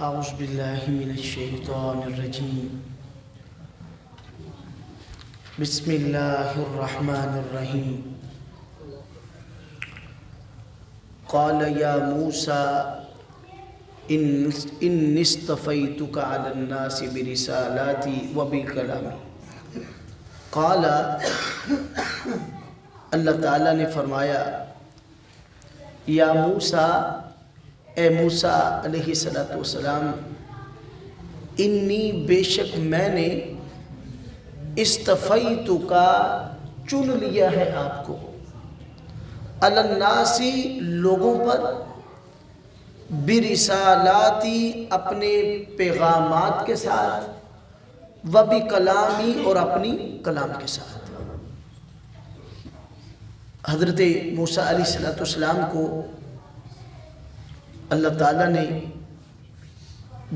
اعوذ باللہ من الشیطان الرجیم بسم اللہ الرحمن الرحیم قال یا موسیٰ انی اصطفیتک علی الناس برسالاتی وبکلامی۔ قال، اللہ تعالیٰ نے فرمایا، یا موسیٰ، اے موسیٰ علیہ السلام، انی بے شک میں نے اصطفیتک چن لیا ہے آپ کو، علی الناس لوگوں پر، برسالاتی اپنے پیغامات کے ساتھ، وبکلامی اور اپنی کلام کے ساتھ۔ حضرت موسیٰ علیہ السلام کو اللہ تعالیٰ نے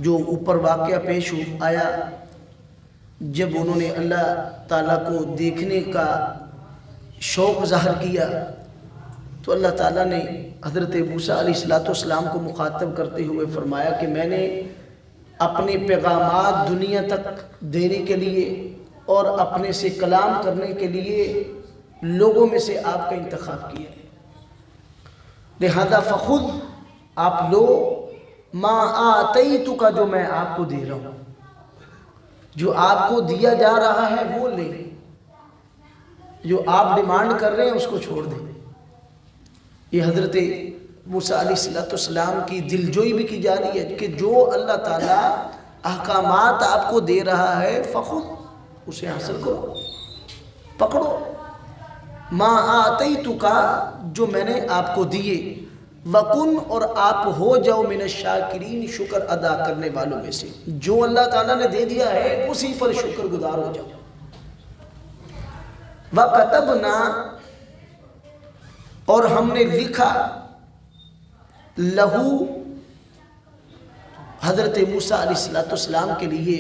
جو اوپر واقعہ پیش آیا، جب انہوں نے اللہ تعالیٰ کو دیکھنے کا شوق ظاہر کیا تو اللہ تعالیٰ نے حضرت موسیٰ علیہ السلام کو مخاطب کرتے ہوئے فرمایا کہ میں نے اپنے پیغامات دنیا تک دینے کے لیے اور اپنے سے کلام کرنے کے لیے لوگوں میں سے آپ کا انتخاب کیا ہے، لہذا فخذ آپ لو ما آتیتک، جو میں آپ کو دے رہا ہوں، جو آپ کو دیا جا رہا ہے وہ لے، جو آپ ڈیمانڈ کر رہے ہیں اس کو چھوڑ دیں۔ یہ حضرت موسیٰ علیہ السلام کی دلجوئی بھی کی جا رہی ہے کہ جو اللہ تعالیٰ احکامات آپ کو دے رہا ہے فخذ، اسے حاصل کرو، پکڑو، ما آتیتک، جو میں نے آپ کو دیے، وکن، اور آپ ہو جاؤ من الشاکرین، شکر ادا کرنے والوں میں سے، جو اللہ تعالیٰ نے دے دیا ہے اسی پر شکر گزار ہو جاؤ۔ وَكَتَبْنَا، اور ہم نے لکھا، لہو، حضرت موسیٰ علیہ السلام کے لیے،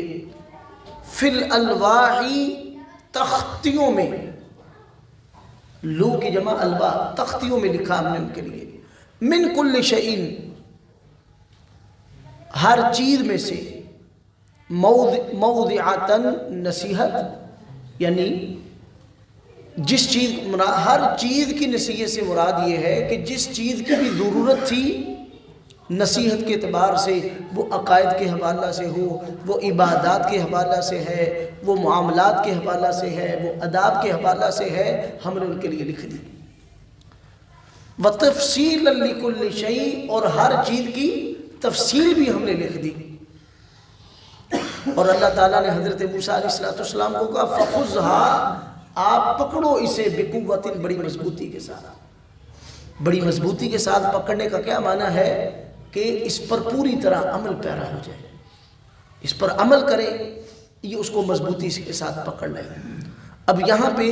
فی الالواح، تختیوں میں، لو کی جمع الواح، تختیوں میں لکھا ہم نے ان کے لیے، من کل شیء، ہر چیز میں سے، موضعۃ، نصیحت، یعنی جس چیز، ہر چیز کی نصیحت سے مراد یہ ہے کہ جس چیز کی بھی ضرورت تھی نصیحت کے اعتبار سے، وہ عقائد کے حوالہ سے ہو، وہ عبادات کے حوالہ سے ہے، وہ معاملات کے حوالہ سے ہے، وہ آداب کے حوالہ سے ہے، ہم نے ان کے لیے لکھ دی۔ وَتَفْصِيلًا لِكُلِّ شَيْءٍ، اور ہر چیز کی تفصیل بھی ہم نے لکھ دی۔ اور اللہ تعالیٰ نے حضرت موسیٰ علیہ السلام کو کہا فَخُذْهَا، آپ پکڑو اسے، بِقُوَّةٍ، بڑی مضبوطی کے ساتھ۔ بڑی مضبوطی کے ساتھ پکڑنے کا کیا معنی ہے کہ اس پر پوری طرح عمل پیرا ہو جائے، اس پر عمل کرے، یہ اس کو مضبوطی کے ساتھ پکڑ لے۔ اب یہاں پہ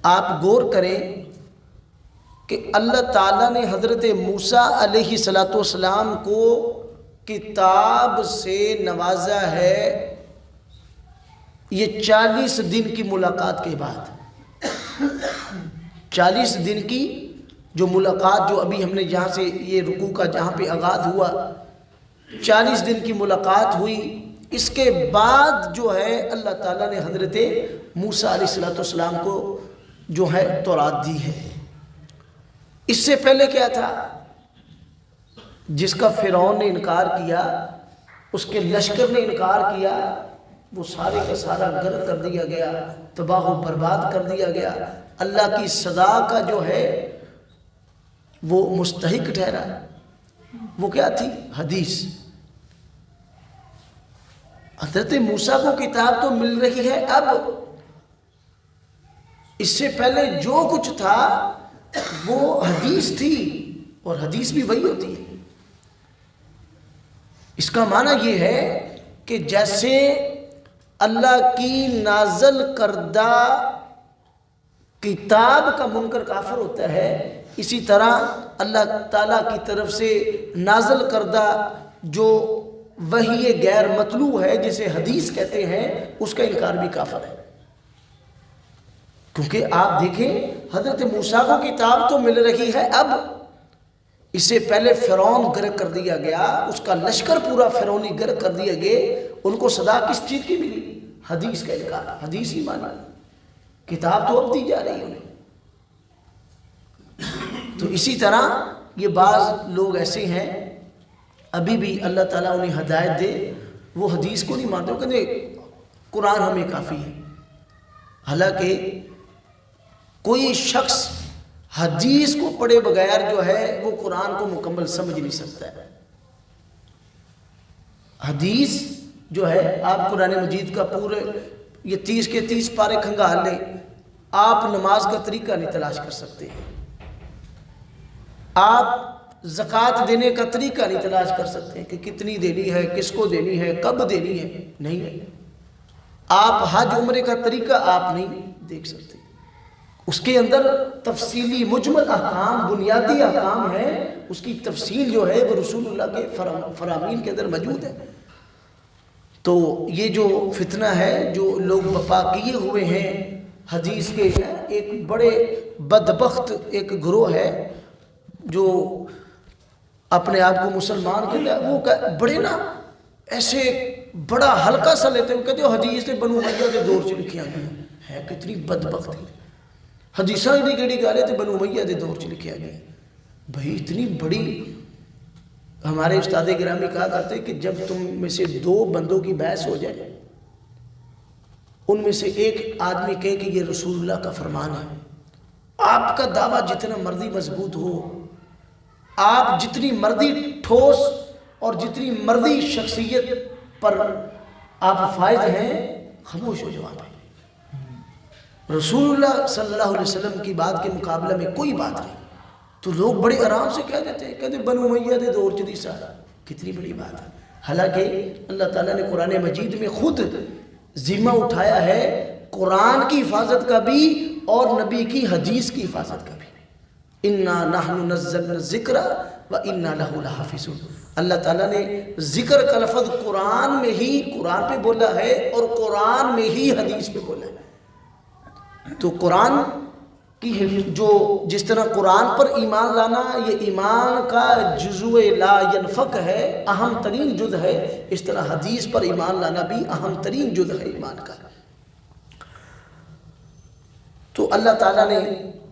آپ غور کریں کہ اللہ تعالیٰ نے حضرت موسیٰ علیہ السلام کو کتاب سے نوازا ہے، یہ 40 دن کی ملاقات کے بعد، 40 دن کی جو ملاقات، جو ابھی ہم نے جہاں سے یہ رکوع کا جہاں پہ آغاز ہوا، 40 دن کی ملاقات ہوئی، اس کے بعد جو ہے اللہ تعالیٰ نے حضرت موسیٰ علیہ السلام کو جو ہے تورات دی ہے۔ اس سے پہلے کیا تھا؟ جس کا فرعون نے انکار کیا، اس کے لشکر نے انکار کیا، وہ سارے کا سارا غرق کر دیا گیا، تباہ و برباد کر دیا گیا، اللہ کی سزا کا جو ہے وہ مستحق ٹھہرا۔ وہ کیا تھی؟ حدیث۔ حضرت موسیٰ کو کتاب تو مل رہی ہے، اب اس سے پہلے جو کچھ تھا وہ حدیث تھی، اور حدیث بھی وہی ہوتی ہے۔ اس کا معنی یہ ہے کہ جیسے اللہ کی نازل کردہ کتاب کا منکر کافر ہوتا ہے، اسی طرح اللہ تعالیٰ کی طرف سے نازل کردہ جو وحی غیر مطلوع ہے، جسے حدیث کہتے ہیں، اس کا انکار بھی کافر ہے۔ کیونکہ آپ دیکھیں حضرت موسیٰ کو کتاب تو مل رہی ہے، اب اسے پہلے فرعون غرق کر دیا گیا، اس کا لشکر پورا فرعونی غرق کر دیا گئے، ان کو سزا کس چیز کی ملی؟ حدیث کا انکار، حدیث ہی مانا، کتاب تو اب دی جا رہی انہیں۔ تو اسی طرح یہ بعض لوگ ایسے ہیں ابھی بھی اللہ تعالیٰ انہیں ہدایت دے، وہ حدیث کو نہیں مانتے، وہ کہتے قرآن ہمیں کافی ہے۔ حالانکہ کوئی شخص حدیث کو پڑھے بغیر جو ہے وہ قرآن کو مکمل سمجھ نہیں سکتا ہے۔ حدیث جو ہے، آپ قرآن مجید کا پورے یہ 30 کے 30 پارے کھنگال لیں، آپ نماز کا طریقہ نہیں تلاش کر سکتے، آپ زکوٰۃ دینے کا طریقہ نہیں تلاش کر سکتے کہ کتنی دینی ہے، کس کو دینی ہے، کب دینی ہے، نہیں ہے۔ آپ حج عمرے کا طریقہ آپ نہیں دیکھ سکتے، اس کے اندر تفصیلی مجمل احکام، بنیادی احکام ہیں، اس کی تفصیل جو ہے وہ رسول اللہ کے فرامین کے اندر موجود ہے۔ تو یہ جو فتنہ ہے، جو لوگ بپا کیے ہوئے ہیں حدیث کے، ایک بڑے بدبخت ایک گروہ ہے جو اپنے آپ کو مسلمان کہتا ہے، وہ بڑے نا ایسے بڑا ہلکا سا لیتے ہیں، کہتے ہیں حدیث بنو امیہ کے دور سے لکھی آئی ہے، کتنی بدبختی، حدیثاں ایڈی کیڑی گالے تھے بنو امیہ کے دور سے لکھی آئی، بھائی اتنی بڑی۔ ہمارے استاد گرامی کہا کرتے کہ جب تم میں سے 2 بندوں کی بحث ہو جائے، ان میں سے ایک آدمی کہے کہ یہ رسول اللہ کا فرمان ہے، آپ کا دعویٰ جتنا مرضی مضبوط ہو، آپ جتنی مرضی ٹھوس اور جتنی مرضی شخصیت پر آپ فائز ہیں، خاموش ہو جواب ہے۔ رسول اللہ صلی اللہ علیہ وسلم کی بات کے مقابلہ میں کوئی بات نہیں، تو لوگ بڑے آرام سے کہہ دیتے ہیں، کہتے بنو امیہ دے دور چ دیسا، کتنی بڑی بات ہے۔ حالانکہ اللہ تعالیٰ نے قرآن مجید میں خود ذمہ اٹھایا ہے قرآن کی حفاظت کا بھی اور نبی کی حدیث کی حفاظت کا بھی۔ اِنَّا نَحْنُ نَزَّلْنَا الذِّكْرَ وَإِنَّا لَهُ لَحَافِظُونَ۔ اللہ تعالیٰ نے ذکر کا لفظ قرآن میں ہی قرآن پہ بولا ہے اور قرآن میں ہی حدیث پہ بولا ہے۔ تو قرآن کی جو جس طرح قرآن پر ایمان لانا یہ ایمان کا جزو لا ینفک ہے، اہم ترین جز ہے، اس طرح حدیث پر ایمان لانا بھی اہم ترین جز ہے ایمان کا۔ تو اللہ تعالیٰ نے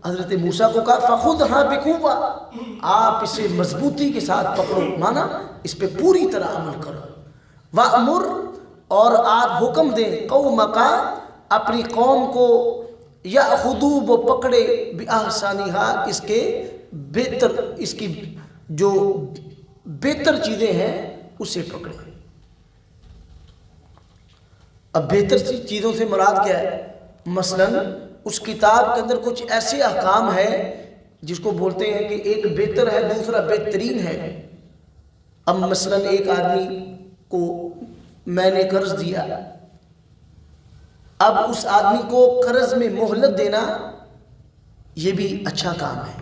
حضرت موسیٰ کو کہا فَخُذْهَا بِقُوَّةٍ، آپ اسے مضبوطی کے ساتھ پکڑو، مانا اس پہ پوری طرح عمل کرو، وَأْمُرْ، اور آپ حکم دیں، قَوْمَكَ، اپنی قوم کو، یأخذوا، وہ پکڑے، بِأَحْسَنِهَا، اس کے بہتر، اس کی جو بہتر چیزیں ہیں اسے پکڑے۔ اب بہتر چیزوں سے مراد کیا ہے؟ مثلاً اس کتاب کے اندر کچھ ایسے احکام ہے جس کو بولتے ہیں کہ ایک بہتر ہے دوسرا بہترین ہے۔ اب مثلاً ایک آدمی کو میں نے قرض دیا، اب اس آدمی کو قرض میں مہلت دینا یہ بھی اچھا کام ہے،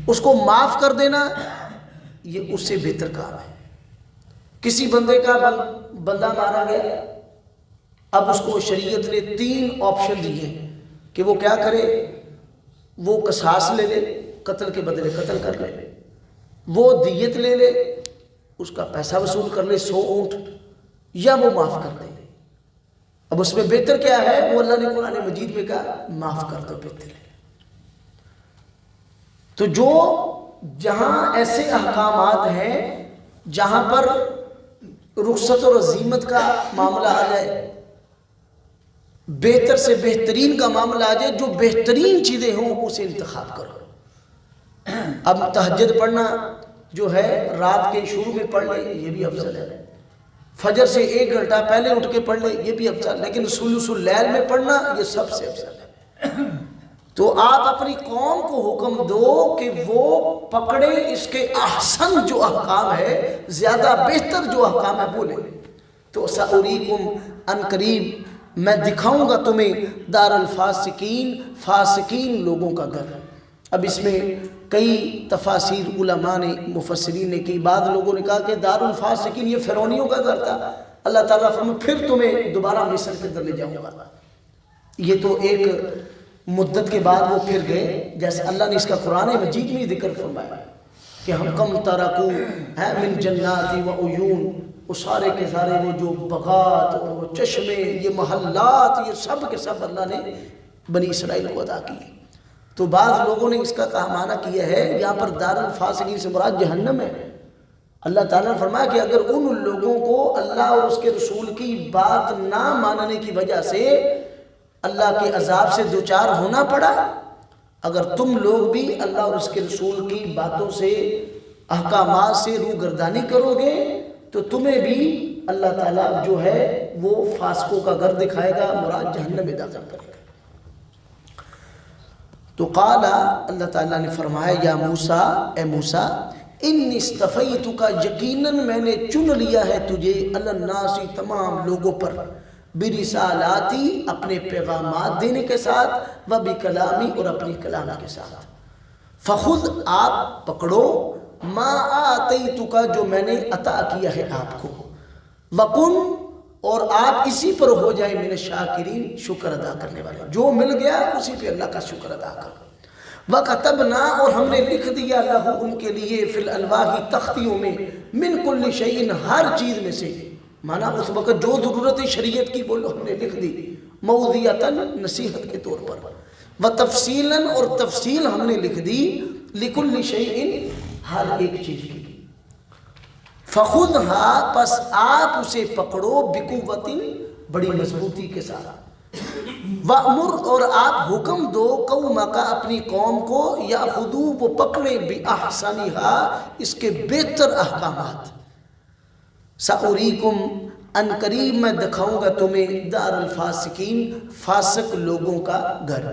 اس کو معاف کر دینا یہ اس سے بہتر کام ہے۔ کسی بندے کا بندہ مارا گیا، اب اس کو شریعت نے 3 آپشن دیے کہ وہ کیا کرے، وہ قصاص لے لے، قتل کے بدلے قتل کر لے، وہ دیت لے لے، اس کا پیسہ وصول کر لے 100 اونٹ، یا وہ معاف کر دے۔ اب اس میں بہتر کیا ہے؟ وہ اللہ نے قرآن مجید میں کہا معاف کر دو، بہتر ہے۔ تو جو جہاں ایسے احکامات ہیں جہاں پر رخصت اور عزیمت کا معاملہ آ جائے، بہتر سے بہترین کا معاملہ آ جائے، جو بہترین چیزیں ہوں اسے انتخاب کرو۔ اب تہجد پڑھنا جو ہے رات کے شروع میں پڑھ لے یہ بھی افضل ہے، فجر سے 1 گھنٹہ پہلے اٹھ کے پڑھ لے یہ بھی افضل، لیکن ثلث اللیل میں پڑھنا یہ سب سے افضل ہے۔ تو آپ اپنی قوم کو حکم دو کہ وہ پکڑے اس کے احسن جو احکام ہے، زیادہ بہتر جو احکام ہے بولے۔ تو سأریکم، ان قریب میں دکھاؤں گا تمہیں، دار الفاسقین، فاسقین لوگوں کا گھر۔ اب اس میں کئی تفاسیر علماء نے مفسرین نے کی، بعض لوگوں نے کہا کہ دار الفاسقین یہ فرعونیوں کا گھر تھا، اللہ تعالیٰ فرمایا پھر تمہیں دوبارہ مصر کے اندر لے جاؤں گا۔ یہ تو ایک مدت کے بعد وہ پھر گئے، جیسے اللہ نے اس کا قرآن مجید میں ذکر فرمایا۔ کہ ہم کم ترکو ہے من جناتی و عیون، وہ سارے کے سارے وہ جو بغات اور وہ چشمے، یہ محلات، یہ سب کے سب اللہ نے بنی اسرائیل کو عطا کیے۔ تو بعض لوگوں نے اس کا کہا معنی کیا ہے یہاں پر دار الفاسقین سے مراد جہنم ہے۔ اللہ تعالیٰ نے فرمایا کہ اگر ان لوگوں کو اللہ اور اس کے رسول کی بات نہ ماننے کی وجہ سے اللہ کے عذاب سے دوچار ہونا پڑا، اگر تم لوگ بھی اللہ اور اس کے رسول کی باتوں سے، احکامات سے روگردانی کرو گے تو تمہیں بھی اللہ تعالیٰ جو ہے وہ فاسقوں کا گھر دکھائے گا، مراد جہنم میں داخل کرے گا۔ تو قال اللہ تعالیٰ نے فرمایا یا موسیٰ، اے موسیٰ، انی استفیتک، یقیناً میں نے چن لیا ہے تجھے، علی الناس، تمام لوگوں پر، برسالاتی، اپنے پیغامات دینے کے ساتھ، و بکلامی، اور اپنی کلام کے ساتھ، فخذ، آپ پکڑو، ما آتیتک، جو میں نے عطا کیا ہے آپ کو، وکن، اور آپ اسی پر ہو جائیں من الشاکرین، شکر ادا کرنے والے، جو مل گیا اسی پہ اللہ کا شکر ادا کرو۔ وَكَتَبْنَا، اور ہم نے لکھ دیا لہو، ان کے لیے، فی الالواح، تختیوں میں، من کل شیء، ہر چیز میں سے، مانا اس وقت جو ضرورت شریعت کی وہ ہم نے لکھ دی، موعظۃً، نصیحت کے طور پر، وتفصیلاً، اور تفصیل ہم نے لکھ دی، لکل شیء، ہر ایک چیز کی۔ فخذھا، پس آپ اسے پکڑو، بقوۃ، بڑی مضبوطی کے ساتھ، وامر، اور آپ حکم دو، قومک، اپنی قوم کو، یاخذوا، وہ پکڑے، باحسنھا، اس کے بہتر احکامات، ساریکم، ان قریب میں دکھاؤں گا تمہیں، دار الفاسقین، فاسق لوگوں کا گھر۔